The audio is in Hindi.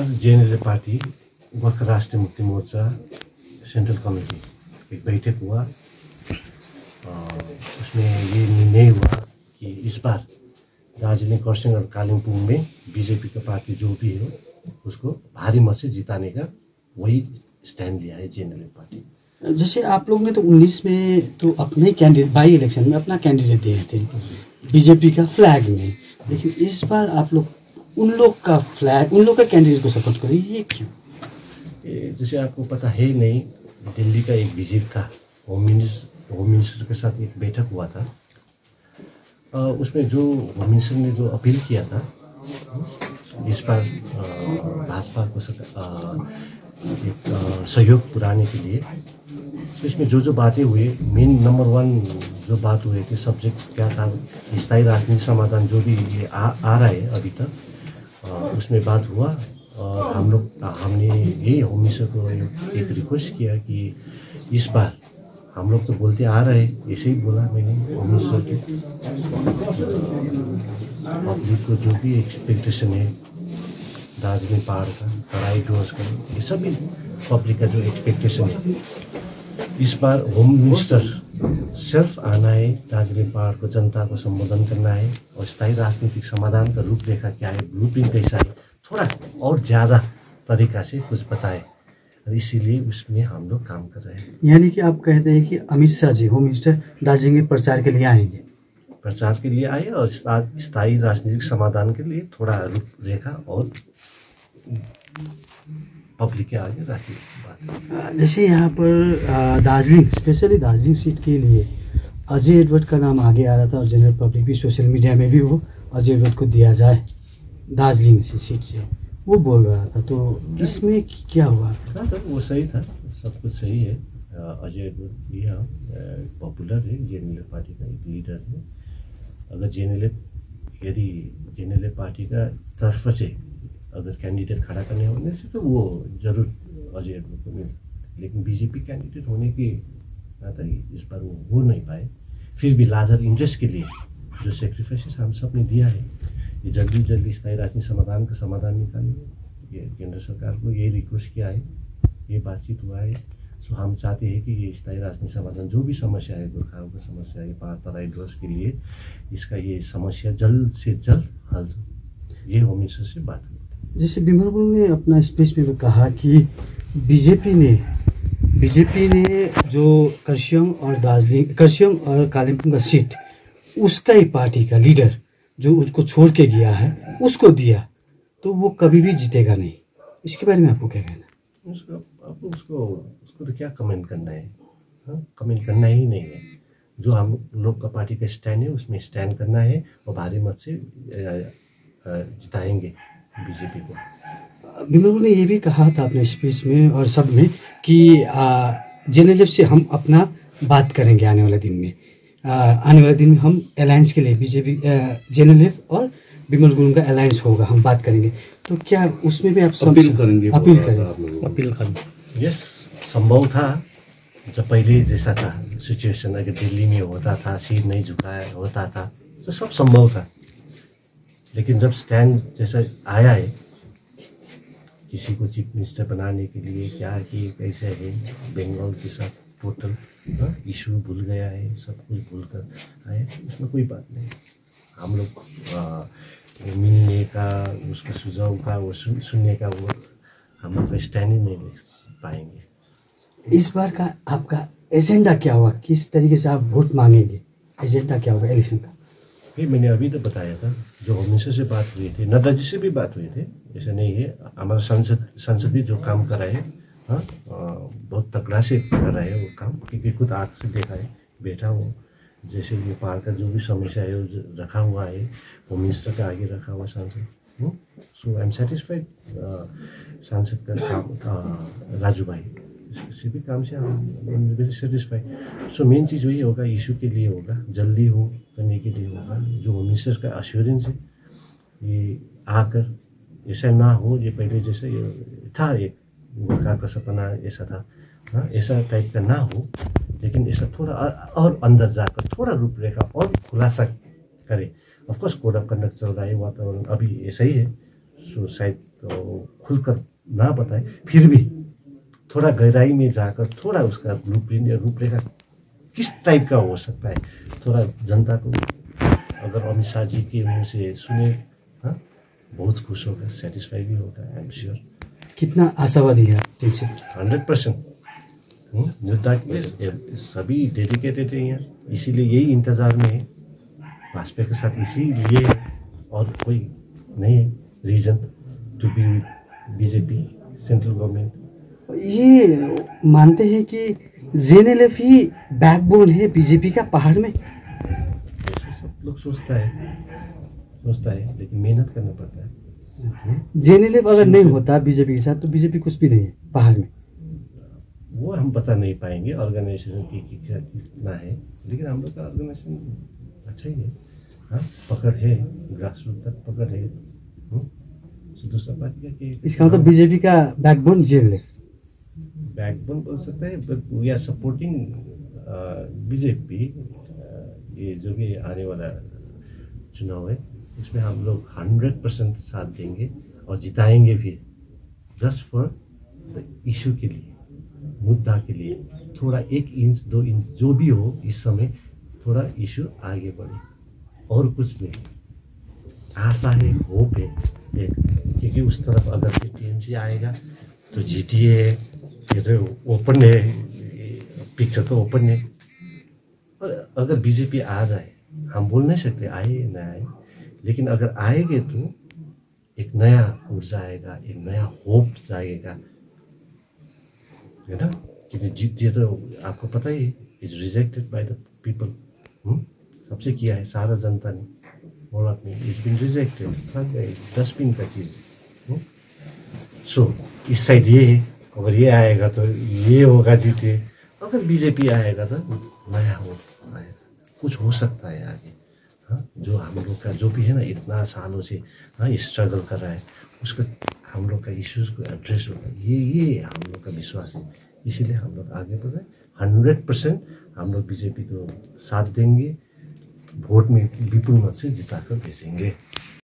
आज जेएनएलए पार्टी गोरखा राष्ट्रीय मुक्ति मोर्चा सेंट्रल कमेटी एक बैठक हुआ। उसमें ये निर्णय हुआ कि इस बार दार्जिलिंग, खरसाङ और कालिम्पोङ में बीजेपी का पार्टी जो भी हो उसको भारी मत से जिताने का वही स्टैंड लिया है जेएनएलए पार्टी। जैसे आप लोग ने तो 19 में तो अपने कैंडिडेट बाई इलेक्शन में अपना कैंडिडेट दिए थे बीजेपी का फ्लैग में, लेकिन इस बार आप लोग उन लोग का फ्लैग, उन लोग का कैंडिडेट को सपोर्ट करें, ये क्यों? जैसे आपको पता है नहीं, दिल्ली का एक विजिट था, होम मिनिस्टर के साथ एक बैठक हुआ था। उसमें जो होम मिनिस्टर ने जो अपील किया था इस बार भाजपा को एक सहयोग पुराने के लिए, तो इसमें जो बातें हुई, मेन नंबर 1 जो बात हुई थी सब्जेक्ट क्या था, स्थायी राजनीतिक समाधान जो भी ये आ रहा है अभी तक, उसमें बात हुआ। और हमने यही होम मिनिस्टर को एक रिक्वेस्ट किया कि इस बार हम लोग तो बोलते आ रहे हैं, ऐसे ही बोला मैंने होम मिनिस्टर को, पब्लिक को जो भी एक्सपेक्टेशन है दार्जिलिंग पहाड़ का, तराई डोज का, ये सभी पब्लिक का जो एक्सपेक्टेशन है, इस बार होम मिनिस्टर सिर्फ आना है, दार्जिलिंग पहाड़ को जनता को संबोधन करना है और स्थायी राजनीतिक समाधान का रूपरेखा क्या है, ब्लूप्रिंट कैसा है, थोड़ा और ज़्यादा तरीका से कुछ बताए, और इसीलिए उसमें हम लोग काम कर रहे हैं। यानी कि आप कहते हैं कि अमित शाह जी होम मिनिस्टर दार्जिलिंग में प्रचार के लिए आएंगे? प्रचार के लिए आए और स्थायी राजनीतिक समाधान के लिए थोड़ा रूपरेखा और पब्लिक के आगे रखी बात। जैसे यहाँ पर दार्जिलिंग, स्पेशली दार्जिलिंग सीट के लिए अजय एडवर्ड का नाम आगे आ रहा था और जनरल पब्लिक भी, सोशल मीडिया में भी वो अजय एडवर्ड को दिया जाए दार्जिलिंग से सीट से, वो बोल रहा था, तो इसमें क्या हुआ? तो वो सही था, सब कुछ सही है। अजय एडवर्ड यहाँ पॉपुलर है, जेएनएलए पार्टी का एक लीडर है। अगर जेएनएलए पार्टी का तरफ से अगर कैंडिडेट खड़ा करने होने से तो वो जरूर अजय एडवर्ड को मिलता, लेकिन बीजेपी कैंडिडेट होने के नाते इस बार वो हो नहीं पाए। फिर भी लार्जर इंटरेस्ट के लिए जो सेक्रीफाइसेस हम सब ने दिया है, ये जल्दी स्थायी राजनीतिक समाधान का समाधान निकालिए, ये केंद्र सरकार को ये रिक्वेस्ट किया है, ये बातचीत हुआ है। सो हम चाहते हैं कि ये स्थायी राजनीतिक समाधान जो भी समस्या है, गोरखाओं का समस्या है, पहाड़ तराई डोज के लिए, इसका ये समस्या जल्द से जल्द हल, ये होम मिनिस्टर से बात हुई। जैसे बिमल गुरुङ ने अपना स्पीच में कहा कि बीजेपी ने जो खरसाङ और कालिम्पोङ का सीट उसका ही पार्टी का लीडर जो उसको छोड़ के गया है उसको दिया, तो वो कभी भी जीतेगा नहीं। इसके बारे में आपको क्या कहना है? उसको तो क्या कमेंट करना है, कमेंट करना ही नहीं है। जो हम लोग का पार्टी का स्टैंड है उसमें स्टैंड करना है और भारी मत से जिताएंगे बीजेपी को। बिमल ने ये भी कहा था अपने स्पीच में और सब में कि जेएनएलए से हम अपना बात करेंगे आने वाले दिन में हम अलायंस के लिए बीजेपी, जेएनएलए और बिमल गुरुङ का अलायंस होगा, हम बात करेंगे, तो क्या उसमें भी आप अपील करेंगे? यस, संभव था जब पहले जैसा था सिचुएशन, अगर दिल्ली में होता था, सिर नहीं झुकाया होता था, तो सब संभव था। लेकिन जब स्टैंड जैसा आया है, किसी को चीफ मिनिस्टर बनाने के लिए क्या कि कैसे है, बंगाल के साथ टोटल इशू भूल गया है, सब कुछ भूल कर आए, उसमें कोई बात नहीं। हम लोग मिलने का, उसका सुझाव का, वो सुनने का, वो हम लोग का स्टैंड ही नहीं ले पाएंगे। इस बार का आपका एजेंडा क्या होगा, किस तरीके से आप वोट मांगेंगे, एजेंडा क्या होगा इलेक्शन का? मैंने अभी तो बताया था, जो होम मिनिस्टर से बात हुई थी, नड्डा जी से भी बात हुई थी, ऐसा नहीं है। हमारा संसद भी जो काम कर रहा है, बहुत तगड़ा से कर रहा है वो काम, क्योंकि खुद आँख से देखा है, बैठा हो, जैसे ये पहाड़ का जो भी समस्या है वो रखा हुआ है, होम मिनिस्टर का आगे रखा हुआ सांसद। सो आई एम सेटिस्फाइड सांसद का काम, राजू भाई किसी भी काम से हम वेरी सेटिस्फाइड। सो मेन चीज़ वही होगा, इशू के लिए होगा, जल्दी हो करने के लिए होगा। जो होम मिनिस्टर का अश्योरेंस है, ये आकर ऐसा ना हो, ये पहले जैसे ये था, एक गोरखा का सपना ऐसा था, ऐसा टाइप का ना हो, लेकिन ऐसा थोड़ा और अंदर जाकर थोड़ा रूपरेखा और खुलासा करे। ऑफकोर्स कोड ऑफ कंडक्ट चल रहा है, वातावरण अभी ऐसा ही है, सो शायद तो खुलकर ना बताए, फिर भी थोड़ा गहराई में जाकर थोड़ा उसका ब्लूप्रिंट या रूपरेखा किस टाइप का हो सकता है, थोड़ा जनता को अगर अमित शाह जी के मुंह से सुने, हाँ, बहुत खुश होगा, सेटिस्फाई भी होगा, आई एम श्योर। कितना आशावादी है आप? ठीक है, 100%। योद्धा के लिए सभी डेडिकेटेड है यहाँ, इसीलिए यही इंतजार में है वाजपेयी के साथ, इसीलिए और कोई नहीं है reason to be BJP central government. ये मानते हैं कि जेएनएलएफ ही बैकबोन है बीजेपी का पहाड़ में। ऐसे सब लोग सोचता है, लेकिन मेहनत करना पड़ता है। जेएनएलएफ अगर नहीं होता बीजेपी के साथ तो बीजेपी कुछ भी नहीं है पहाड़ में। वो हम बता नहीं पाएंगे ऑर्गेनाइजेशन की कितना है, लेकिन हम लोग का ऑर्गेनाइजेशन अच्छा ही है। हाँ, पकड़ है, ग्रास रूट तक पकड़ है। दूसरा पार्टी का कि इसका मतलब बीजेपी का बैकबोन जेएनएलएफ। बैकबोन बोल सकता है, but we are supporting BJP. ये जो भी आने वाला चुनाव है उसमें हम लोग 100% साथ देंगे और जिताएंगे भी, जस्ट फॉर द इशू के लिए, मुद्दा के लिए। थोड़ा 1 इंच 2 इंच जो भी हो, इस समय थोड़ा इशू आगे बढ़े और कुछ नहीं। आशा है, होप है एक, क्योंकि उस तरफ अगर टीएमसी आएगा तो जीटीए ये तो ओपन है, पिक्चर तो ओपन है। और अगर बीजेपी आ जाए, हम बोल नहीं सकते आए ना आए, लेकिन अगर आएंगे तो एक नया ऊर्जा आएगा, एक नया होप जाएगा, है ना। क्योंकि जीत तो आपको पता ही, is rejected by the people. सबसे किया है सारा जनता ने, बोला नहीं, इज बिन रिजेक्टेड, डस्टबिन का चीज़। सो इस साइड ये है, अगर ये आएगा तो ये होगा जीते, अगर बीजेपी आएगा तो नया होप आएगा, कुछ हो सकता है आगे। हाँ, जो हम लोग का जो भी है ना, इतना सालों से हाँ स्ट्रगल कर रहा है, उसका हम लोग का इश्यूज को एड्रेस होगा, ये हम लोग का विश्वास है। इसीलिए हम लोग आगे बढ़ रहे हैं। 100% हम लोग बीजेपी को साथ देंगे, वोट में विपुल मत से जिता कर भेजेंगे।